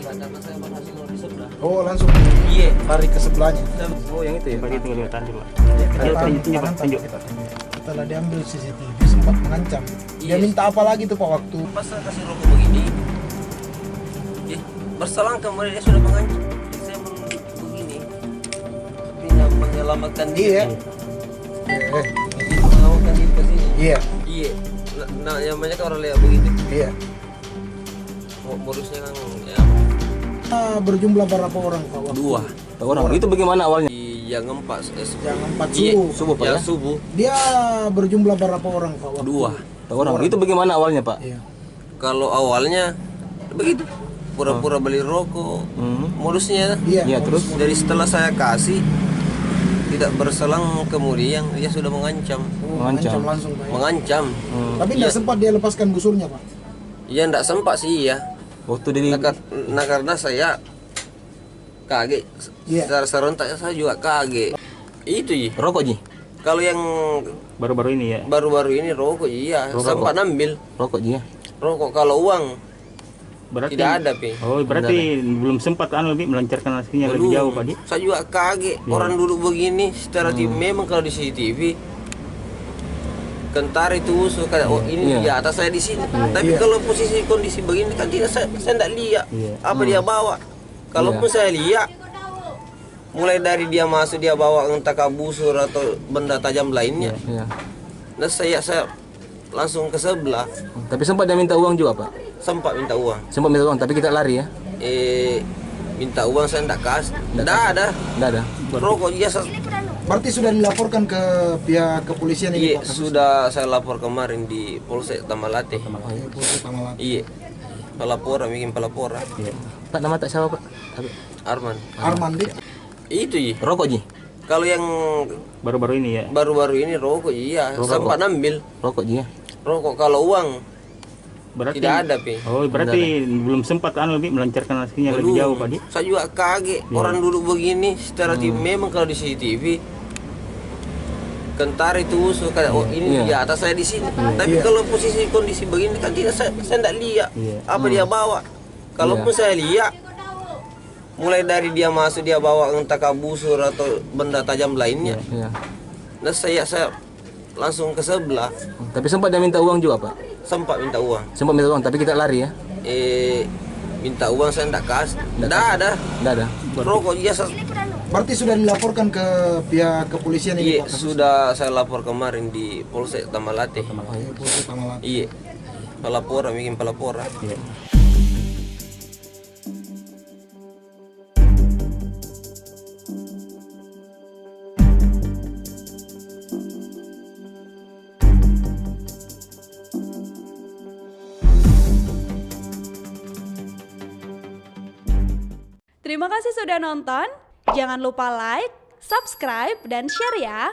karena saya berhasil di sebelah. Oh, langsung Iya. lari ke sebelahnya. Oh yang itu ya, Pak, tinggal lihat coba. Kita Ayo, tahan, tunjuk, tahan, tunjuk. kita tunjuk. Setelah diambil CCTV sempat mengancam. Dia Iya. minta apa lagi tuh Pak waktu? Pas saya kasih rokok begini, berselangkah kemudian dia sudah mengancam. Jadi saya begini, artinya menyelamatkan diri. Iya. Menyelamatkan diri ke sini. Iya. Iya. Nah, yang banyak orang lihat begitu. Iya. Modusnya kan ya Berjumlah berapa orang Pak waktu? dua. Orang itu bagaimana awalnya? Yang empat. Yang 4 Iya, subuh. Subuh Pak yang ya? subuh Dia berjumlah berapa orang Pak waktu? dua. Orang itu bagaimana awalnya Pak? Iya. Kalau awalnya begitu, pura-pura beli rokok. Modusnya Iya. Iya, terus? dari setelah saya kasih tidak berselang kemudian dia sudah mengancam, Mengancam langsung Pak. Ya. mengancam. Tapi tidak sempat dia lepaskan busurnya Pak. Ya enggak sempat sih ya. Waktu dari Nah, karena saya kaget. Iya. Secara serentak saya juga kaget. Itu ya. rokok Ji? Kalau yang Baru-baru ini ya? baru-baru ini rokok iya, sempat ambil Rokok Ji ya? rokok. Kalau uang Berarti tidak ada, Pi. Oh berarti belum sempat lebih melancarkan aksinya lebih jauh Pak Ji? Saya juga kaget. Orang duduk begini secara memang kalau di CCTV kentar itu usul kayak oh ini di atas saya di sini. Tapi kalau posisi kondisi begini kan tidak saya tidak lihat apa dia bawa. Kalaupun saya lihat mulai dari dia masuk dia bawa entah kabusur atau benda tajam lainnya. Iya. Nah saya langsung ke sebelah, Tapi sempat dia minta uang juga Pak? sempat minta uang. Sempat minta uang tapi kita lari ya? Minta uang saya tidak kasih. Tidak ada. Enggak ada? Rokok dia Berarti sudah dilaporkan ke pihak kepolisian ini iya, Pak? sudah saya lapor kemarin di Polsek Tamalate. Oh, iya, Polsek Tamalate. Iya. Pelaporan, bikin pelaporan. Iya. Pak nama tak siapa Pak? Arman. Arman dia. Itu ya. Rokok Ji? Kalau yang Baru-baru ini ya? baru-baru ini rokok iya, sempat ambil Rokok Ji ya? rokok. Kalau uang Berarti tidak ada, Pi. Oh berarti belum sempat lebih melancarkan aksinya lebih jauh Pak Ji? Saya juga kaget. Orang duduk begini secara memang kalau di CCTV kentar itu usul kayak oh ini di atas saya di sini. Tapi kalau posisi kondisi begini kan tidak saya tidak lihat apa dia bawa. Kalaupun saya lihat mulai dari dia masuk dia bawa entah kabusur atau benda tajam lainnya. Iya. Nah saya langsung ke sebelah, Tapi sempat dia minta uang juga Pak? sempat minta uang. Sempat minta uang tapi kita lari ya? Minta uang saya tidak kasih. Tidak ada. Enggak ada? Rokok dia Berarti sudah dilaporkan ke pihak kepolisian ini iya, Pak? sudah saya lapor kemarin di Polsek Tamalate. Oh, iya, Polsek Tamalate. Iya. Pelaporan, bikin pelaporan. Iya. Terima kasih sudah nonton. Jangan lupa like, subscribe, dan share ya.